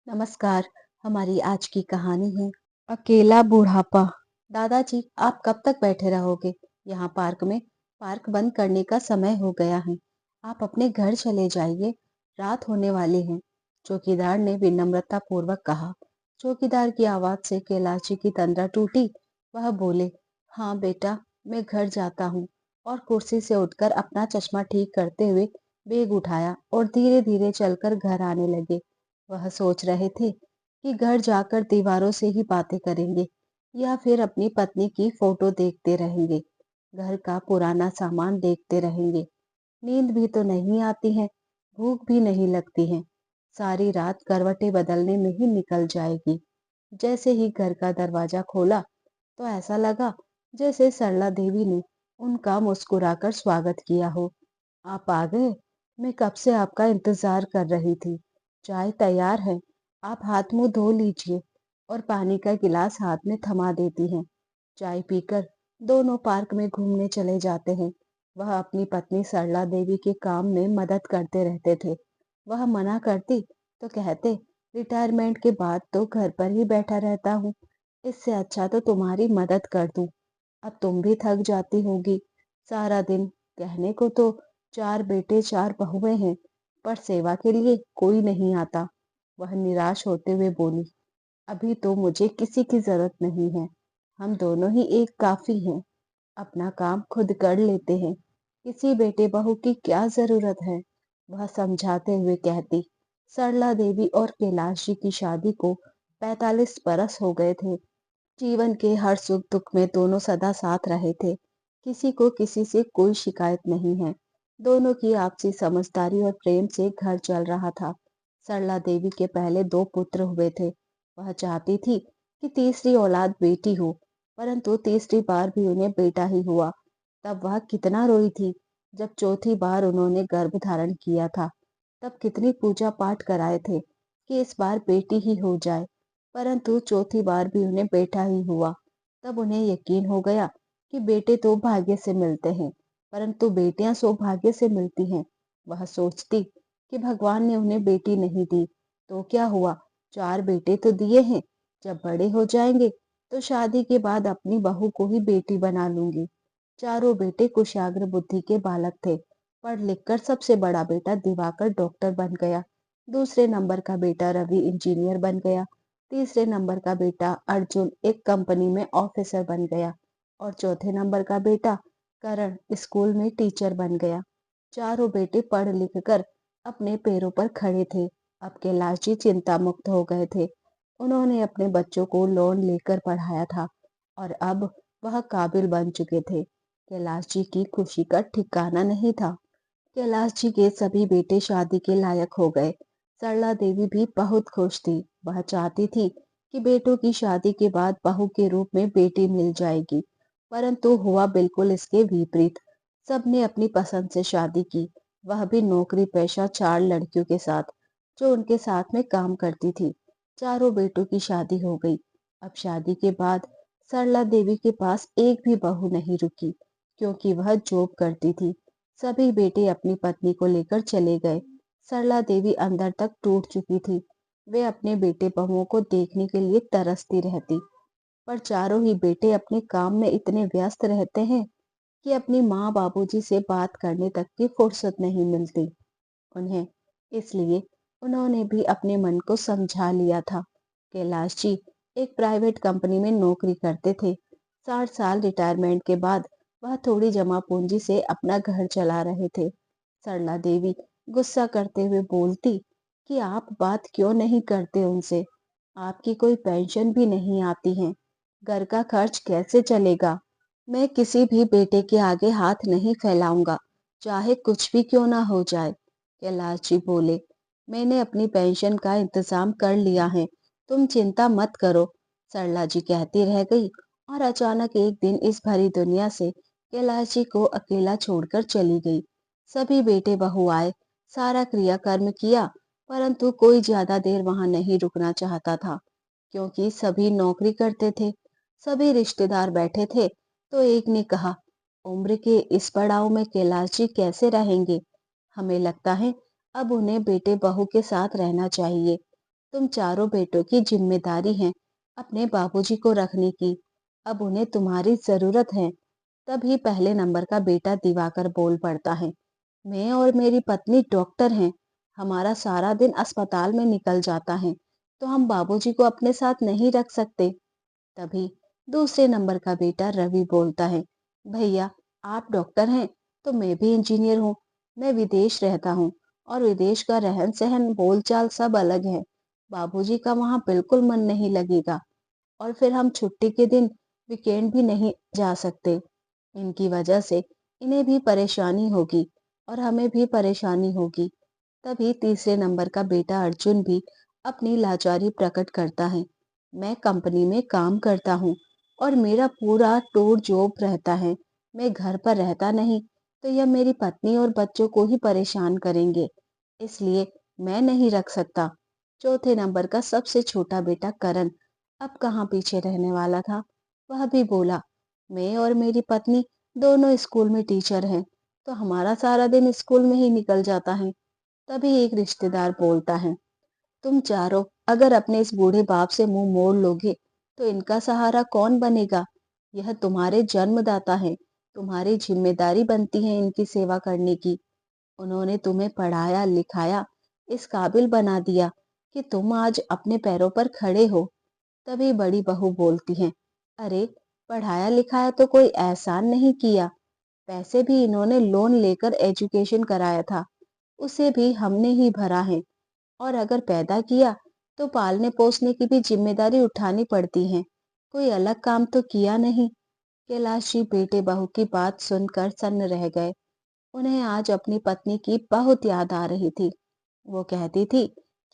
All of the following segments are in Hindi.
नमस्कार। हमारी आज की कहानी है अकेला बुढ़ापा। दादाजी, आप कब तक बैठे रहोगे? यहाँ पार्क में पार्क बंद करने का समय हो गया है। आप अपने घर चले जाइए, रात होने वाली है। चौकीदार ने विनम्रता पूर्वक कहा। चौकीदार की आवाज से कैलाशी की तंद्रा टूटी। वह बोले, हाँ बेटा, मैं घर जाता हूँ। और कुर्सी से उठकर अपना चश्मा ठीक करते हुए बैग उठाया और धीरे धीरे चलकर घर आने लगे। वह सोच रहे थे कि घर जाकर दीवारों से ही बातें करेंगे या फिर अपनी पत्नी की फोटो देखते रहेंगे, घर का पुराना सामान देखते रहेंगे। नींद भी तो नहीं आती है, भूख भी नहीं लगती है। सारी रात करवटें बदलने में ही निकल जाएगी। जैसे ही घर का दरवाजा खोला तो ऐसा लगा जैसे सरला देवी ने उनका मुस्कुराकर स्वागत किया हो। आप आ गए। मैं कब से आपका इंतजार कर रही थी। चाय तैयार है, आप हाथ मुंह धो लीजिए। और पानी का गिलास हाथ में थमा देती हैं। चाय पीकर दोनों पार्क में घूमने चले जाते हैं। वह अपनी पत्नी सरला देवी के काम में मदद करते रहते थे। वह मना करती तो कहते, रिटायरमेंट के बाद तो घर पर ही बैठा रहता हूँ, इससे अच्छा तो तुम्हारी मदद कर दूं। अब तुम भी थक जाती होगी सारा दिन। कहने को तो 4 बेटे 4 बहुएं हैं, पर सेवा के लिए कोई नहीं आता। वह निराश होते हुए बोली, अभी तो मुझे किसी की जरूरत नहीं है। हम दोनों ही एक काफी हैं। अपना काम खुद कर लेते हैं। किसी बेटे बहू की क्या जरूरत है? वह समझाते हुए कहती। सरला देवी और कैलाश जी की शादी को 45 बरस हो गए थे। जीवन के हर सुख दुख में दोनों सदा साथ रहे थे। किसी को किसी से कोई शिकायत नहीं है। दोनों की आपसी समझदारी और प्रेम से घर चल रहा था। सरला देवी के पहले 2 पुत्र हुए थे। वह चाहती थी कि तीसरी औलाद बेटी हो, परंतु तीसरी बार भी उन्हें बेटा ही हुआ। तब वह कितना रोई थी। जब चौथी बार उन्होंने गर्भ धारण किया था, तब कितनी पूजा पाठ कराए थे कि इस बार बेटी ही हो जाए, परंतु चौथी बार भी उन्हें बेटा ही हुआ। तब उन्हें यकीन हो गया कि बेटे तो भाग्य से मिलते हैं, परंतु बेटियां सौभाग्य से मिलती हैं। वह सोचती कि भगवान ने उन्हें बेटी नहीं दी तो क्या हुआ, 4 बेटे तो दिए हैं। जब बड़े हो जाएंगे तो शादी के बाद अपनी बहू को ही बेटी बना लूंगी। चारों बेटे कुशाग्र बुद्धि के बालक थे। पढ़ लिखकर सबसे बड़ा बेटा दिवाकर डॉक्टर बन गया। दूसरे नंबर का बेटा रवि इंजीनियर बन गया। तीसरे नंबर का बेटा अर्जुन एक कंपनी में ऑफिसर बन गया। और चौथे नंबर का बेटा करण स्कूल में टीचर बन गया। चारों बेटे पढ़ लिख कर अपने पैरों पर खड़े थे। अब कैलाश जी चिंता मुक्त हो गए थे। उन्होंने अपने बच्चों को लोन लेकर पढ़ाया था और अब वह काबिल बन चुके थे। कैलाश जी की खुशी का ठिकाना नहीं था। कैलाश जी के सभी बेटे शादी के लायक हो गए। सरला देवी भी बहुत खुश थी। वह चाहती थी कि बेटों की शादी के बाद बहू के रूप में बेटी मिल जाएगी, परंतु हुआ बिल्कुल इसके विपरीत। सबने अपनी पसंद से शादी की, वह भी नौकरी पेशा 4 लड़कियों के साथ जो उनके साथ में काम करती थी। चारों बेटों की शादी हो गई। अब शादी के बाद सरला देवी के पास एक भी बहू नहीं रुकी, क्योंकि वह जॉब करती थी। सभी बेटे अपनी पत्नी को लेकर चले गए। सरला देवी अंदर तक टूट चुकी थी। वे अपने बेटे बहुओं को देखने के लिए तरसती रहती, पर चारों ही बेटे अपने काम में इतने व्यस्त रहते हैं कि अपनी माँ बाबूजी से बात करने तक की फुर्सत नहीं मिलती उन्हें। इसलिए उन्होंने भी अपने मन को समझा लिया था। कैलाश जी एक प्राइवेट कंपनी में नौकरी करते थे। 60 साल रिटायरमेंट के बाद वह थोड़ी जमा पूंजी से अपना घर चला रहे थे। सरला देवी गुस्सा करते हुए बोलती कि आप बात क्यों नहीं करते उनसे। आपकी कोई पेंशन भी नहीं आती है, घर का खर्च कैसे चलेगा। मैं किसी भी बेटे के आगे हाथ नहीं फैलाऊंगा, चाहे कुछ भी क्यों ना हो जाए। कैलाश जी बोले, मैंने अपनी पेंशन का इंतजाम कर लिया है, तुम चिंता मत करो। सरला जी कहती रह गई और अचानक एक दिन इस भरी दुनिया से कैलाश जी को अकेला छोड़कर चली गई। सभी बेटे बहू आए, सारा क्रियाकर्म किया, परंतु कोई ज्यादा देर वहां नहीं रुकना चाहता था, क्योंकि सभी नौकरी करते थे। सभी रिश्तेदार बैठे थे तो एक ने कहा, उम्र के इस पड़ाव में कैलाश जी कैसे रहेंगे? हमें लगता है अब उन्हें बेटे बहू के साथ रहना चाहिए। तुम चारों बेटों की जिम्मेदारी है अपने बाबूजी को रखने की। अब उन्हें तुम्हारी जरूरत है। तभी पहले नंबर का बेटा दिवाकर बोल पड़ता है, मैं और मेरी पत्नी डॉक्टर हैं। हमारा सारा दिन अस्पताल में निकल जाता है, तो हम बाबूजी को अपने साथ नहीं रख सकते। तभी दूसरे नंबर का बेटा रवि बोलता है, भैया आप डॉक्टर हैं तो मैं भी इंजीनियर हूँ। मैं विदेश रहता हूँ और विदेश का रहन सहन बोलचाल सब अलग है। बाबूजी का वहाँ बिल्कुल मन नहीं लगेगा और फिर हम छुट्टी के दिन वीकेंड भी नहीं जा सकते। इनकी वजह से इन्हें भी परेशानी होगी और हमें भी परेशानी होगी। तभी तीसरे नंबर का बेटा अर्जुन भी अपनी लाचारी प्रकट करता है, मैं कंपनी में काम करता हूँ और मेरा पूरा टूर जॉब रहता है। मैं घर पर रहता नहीं तो यह मेरी पत्नी और बच्चों को ही परेशान करेंगे, इसलिए मैं नहीं रख सकता। चौथे नंबर का सबसे छोटा बेटा करण अब कहाँ पीछे रहने वाला था। वह भी बोला, मैं और मेरी पत्नी दोनों स्कूल में टीचर हैं, तो हमारा सारा दिन स्कूल में ही निकल जाता है। तभी एक रिश्तेदार बोलता है, तुम चारों अगर अपने इस बूढ़े बाप से मुंह मोड़ लोगे तो इनका सहारा कौन बनेगा। यह तुम्हारे जन्मदाता है, तुम्हारी जिम्मेदारी बनती है इनकी सेवा करने की। उन्होंने तुम्हें पढ़ाया लिखाया, इस काबिल बना दिया कि तुम आज अपने पैरों पर खड़े हो। तभी बड़ी बहू बोलती है, अरे पढ़ाया लिखाया तो कोई एहसान नहीं किया। पैसे भी इन्होंने लोन लेकर एजुकेशन कराया था, उसे भी हमने ही भरा है। और अगर पैदा किया तो पालने पोसने की भी जिम्मेदारी उठानी पड़ती है, कोई अलग काम तो किया नहीं। कैलाश जी बेटे बहू की बात सुनकर सन्न रह गए। उन्हें आज अपनी पत्नी की बहुत याद आ रही थी। वो कहती थी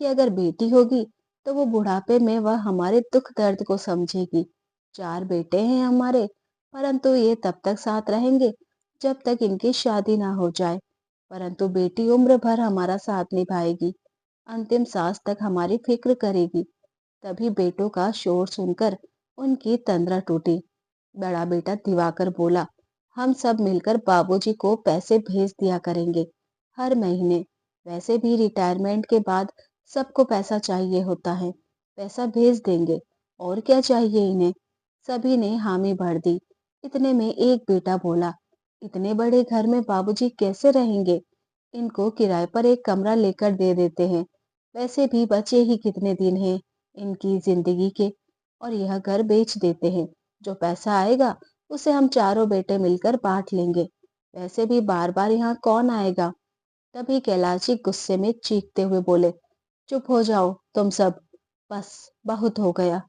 कि अगर बेटी होगी तो वो बुढ़ापे में वह हमारे दुख दर्द को समझेगी। चार बेटे हैं हमारे, परंतु ये तब तक साथ रहेंगे जब तक इनकी शादी ना हो जाए। परंतु बेटी उम्र भर हमारा साथ निभाएगी, अंतिम सांस तक हमारी फिक्र करेगी। तभी बेटों का शोर सुनकर उनकी तंद्रा टूटी। बड़ा बेटा दिवाकर बोला, हम सब मिलकर बाबूजी को पैसे भेज दिया करेंगे हर महीने। वैसे भी रिटायरमेंट के बाद सबको पैसा चाहिए होता है, पैसा भेज देंगे। और क्या चाहिए इन्हें। सभी ने हामी भर दी। इतने में एक बेटा बोला, इतने बड़े घर में बाबूजी कैसे रहेंगे। इनको किराए पर एक कमरा लेकर दे देते हैं। वैसे भी बचे ही कितने दिन हैं इनकी जिंदगी के, और यह घर बेच देते हैं। जो पैसा आएगा उसे हम चारों बेटे मिलकर बांट लेंगे। वैसे भी बार बार यहाँ कौन आएगा। तभी कैलाश जी गुस्से में चीखते हुए बोले, चुप हो जाओ तुम सब, बस बहुत हो गया।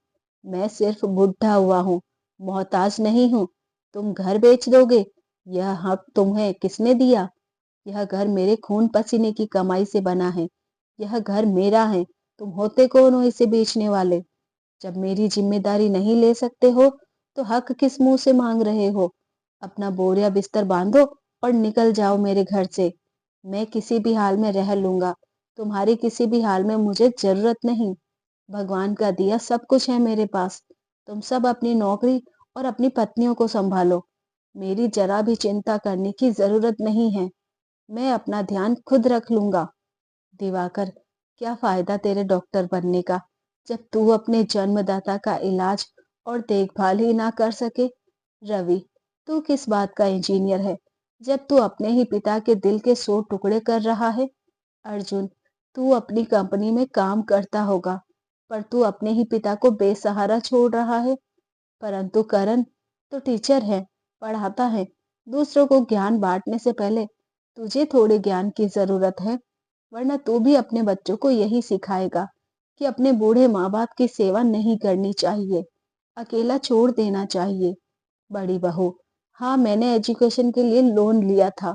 मैं सिर्फ बुढ़ा हुआ हूँ, मोहताज नहीं हूँ। तुम घर बेच दोगे, यह हक तुम्हें किसने दिया। यह घर मेरे खून पसीने की कमाई से बना है। यह घर मेरा है, तुम होते कौन हो इसे बेचने वाले। जब मेरी जिम्मेदारी नहीं ले सकते हो तो हक किस मुंह से मांग रहे हो। अपना बोरिया बिस्तर बांधो और निकल जाओ मेरे घर से। मैं किसी भी हाल में रह लूंगा, तुम्हारी किसी भी हाल में मुझे जरूरत नहीं। भगवान का दिया सब कुछ है मेरे पास। तुम सब अपनी नौकरी और अपनी पत्नियों को संभालो, मेरी जरा भी चिंता करने की जरूरत नहीं है। मैं अपना ध्यान खुद रख लूंगा। दिवाकर, क्या फायदा तेरे डॉक्टर बनने का जब तू अपने जन्मदाता का इलाज और देखभाल ही ना कर सके। रवि, तू किस बात का इंजीनियर है जब तू अपने ही पिता के दिल के 100 टुकड़े कर रहा है। अर्जुन, तू अपनी कंपनी में काम करता होगा, पर तू अपने ही पिता को बेसहारा छोड़ रहा है। परंतु करण तो टीचर है, पढ़ाता है। दूसरों को ज्ञान बांटने से पहले तुझे थोड़े ज्ञान की जरूरत है, वरना तू भी अपने बच्चों को यही सिखाएगा कि अपने बूढ़े माँ बाप की सेवा नहीं करनी चाहिए, अकेला छोड़ देना चाहिए। बड़ी बहू, हाँ मैंने एजुकेशन के लिए लोन लिया था,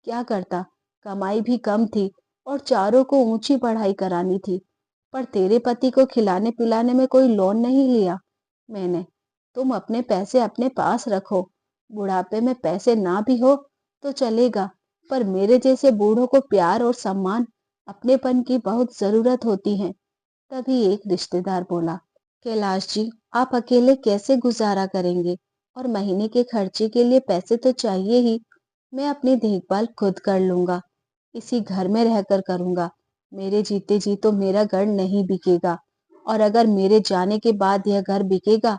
क्या करता, कमाई भी कम थी और चारों को ऊंची पढ़ाई करानी थी। पर तेरे पति को खिलाने पिलाने में कोई लोन नहीं लिया मैंने। तुम अपने पैसे अपने पास रखो, बुढ़ापे में पैसे ना भी हो तो चलेगा, पर मेरे जैसे बूढ़ों को प्यार और सम्मान अपनेपन की बहुत जरूरत होती है। तभी एक रिश्तेदार बोला, कैलाश जी आप अकेले कैसे गुजारा करेंगे, और महीने के खर्चे के लिए पैसे तो चाहिए ही। मैं अपनी देखभाल खुद कर लूंगा, इसी घर में रहकर करूंगा। मेरे जीते जी तो मेरा घर नहीं बिकेगा। और अगर मेरे जाने के बाद यह घर बिकेगा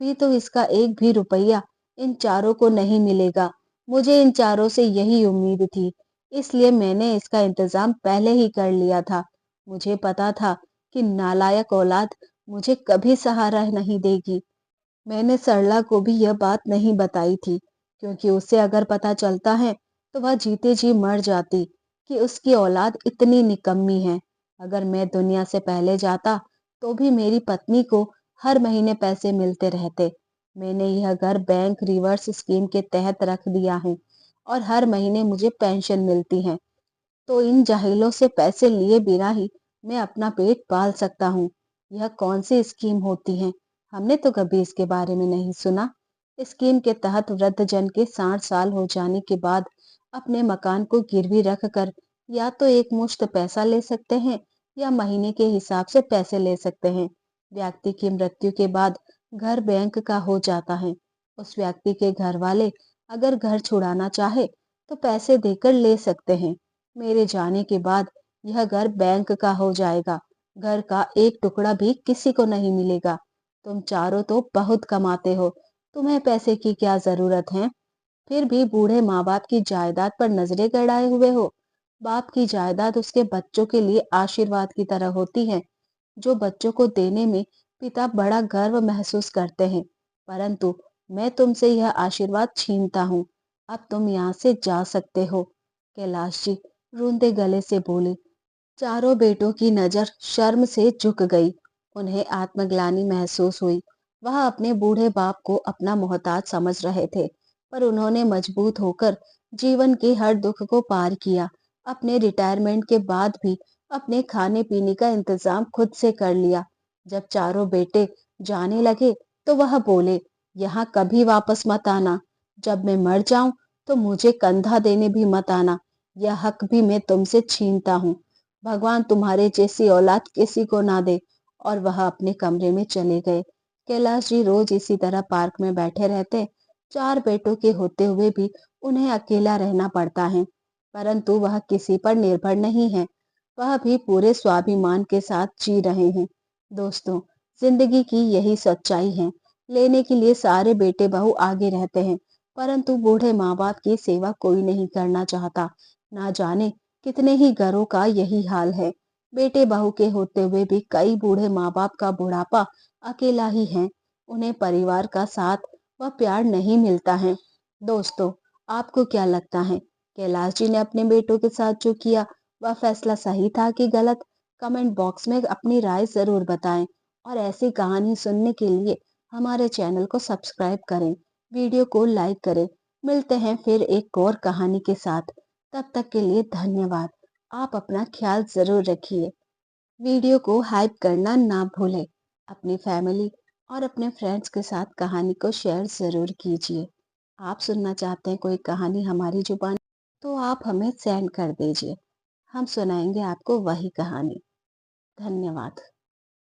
भी तो इसका एक भी रुपया इन चारों को नहीं मिलेगा। मुझे इन चारों से यही उम्मीद थी, इसलिए मैंने इसका इंतजाम पहले ही कर लिया था। मुझे पता था कि नालायक औलाद मुझे कभी सहारा नहीं देगी। मैंने सरला को भी यह बात नहीं बताई थी, क्योंकि उसे अगर पता चलता है तो वह जीते जी मर जाती कि उसकी औलाद इतनी निकम्मी है। अगर मैं दुनिया से पहले जाता तो भी मेरी पत्नी को हर महीने पैसे मिलते रहते। मैंने यह घर बैंक रिवर्स स्कीम के तहत रख दिया है और हर महीने मुझे पेंशन मिलती है। तो इन जाहिलों से पैसे लिए बिना ही मैं अपना पेट पाल सकता हूँ। यह कौन सी स्कीम होती है? हमने तो कभी इसके बारे में नहीं सुना। स्कीम के तहत वृद्धजन के 60 साल हो जाने के बाद अपने मकान को गिरवी रख कर या तो एक मुश्त पैसा ले सकते हैं या महीने के हिसाब से पैसे ले सकते हैं। व्यक्ति की मृत्यु के बाद घर बैंक का हो जाता है। उस व्यक्ति के घर वाले अगर घर छुड़ाना चाहे तो पैसे देकर ले सकते हैं। मेरे जाने के बाद यह घर बैंक का हो जाएगा। घर का एक टुकड़ा भी किसी को नहीं मिलेगा। तुम चारों तो बहुत कमाते हो, तुम्हें पैसे की क्या जरूरत है? फिर भी बूढ़े माँ बाप की जायदाद पर नजरें गड़ाए हुए हो। बाप की जायदाद उसके बच्चों के लिए आशीर्वाद की तरह होती है, जो बच्चों को देने में पिता बड़ा गर्व महसूस करते हैं। परंतु मैं तुमसे यह आशीर्वाद छीनता हूँ। अब तुम यहाँ से जा सकते हो। कैलाश जी रूंधे गले से बोले। चारों बेटों की नजर शर्म से झुक गई। उन्हें आत्मग्लानि महसूस हुई। वह अपने बूढ़े बाप को अपना मोहताज समझ रहे थे, पर उन्होंने मजबूत होकर जीवन के हर दुख को पार किया। अपने रिटायरमेंट के बाद भी अपने खाने पीने का इंतजाम खुद से कर लिया। जब चारों बेटे जाने लगे तो वह बोले, यहाँ कभी वापस मत आना। जब मैं मर जाऊं तो मुझे कंधा देने भी मत आना। यह हक भी मैं तुमसे छीनता हूँ। भगवान तुम्हारे जैसी औलाद किसी को ना दे। और वह अपने कमरे में चले गए। कैलाश जी रोज इसी तरह पार्क में बैठे रहते। चार बेटों के होते हुए भी उन्हें अकेला रहना पड़ता है, परंतु वह किसी पर निर्भर नहीं है। वह भी पूरे स्वाभिमान के साथ जी रहे हैं। दोस्तों, जिंदगी की यही सच्चाई है। लेने के लिए सारे बेटे बहू आगे रहते हैं, परंतु बूढ़े माँ बाप की सेवा कोई नहीं करना चाहता। ना जाने कितने ही घरों का यही हाल है। बेटे बहू के होते हुए भी कई बूढ़े माँ बाप का बुढ़ापा अकेला ही है। उन्हें परिवार का साथ व प्यार नहीं मिलता है। दोस्तों, आपको क्या लगता है? कैलाश जी ने अपने बेटों के साथ जो किया वह फैसला सही था कि गलत? कमेंट बॉक्स में अपनी राय जरूर बताएं और ऐसी कहानी सुनने के लिए हमारे चैनल को सब्सक्राइब करें, वीडियो को लाइक करें। मिलते हैं फिर एक और कहानी के साथ। तब तक के लिए धन्यवाद। आप अपना ख्याल जरूर रखिए। वीडियो को हाइप करना ना भूलें। अपनी फैमिली और अपने फ्रेंड्स के साथ कहानी को शेयर जरूर कीजिए। आप सुनना चाहते हैं कोई कहानी हमारी जुबान, तो आप हमें सेंड कर दीजिए। हम सुनाएंगे आपको वही कहानी। धन्यवाद।